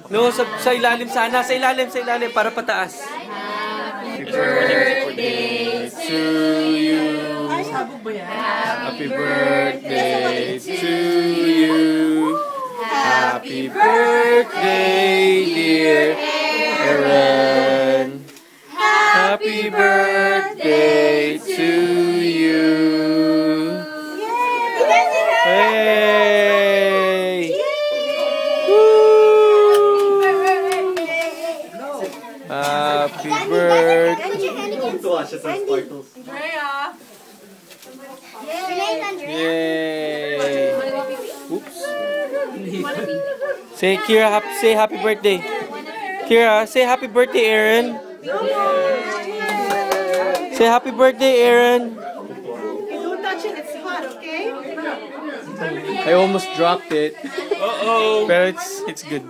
No, sa ilalim sana. Sa ilalim, para pataas. Happy birthday to you. Happy birthday to you. Happy birthday, dear Aaron. Happy birthday to you. Hey! Woo! Happy birthday. Yay! Oops. Say, Kira, say happy birthday. Kira, say happy birthday, Aaron. Say happy birthday, Aaron. Don't touch it, it's hot, okay? I almost dropped it. Uh-oh. But it's good.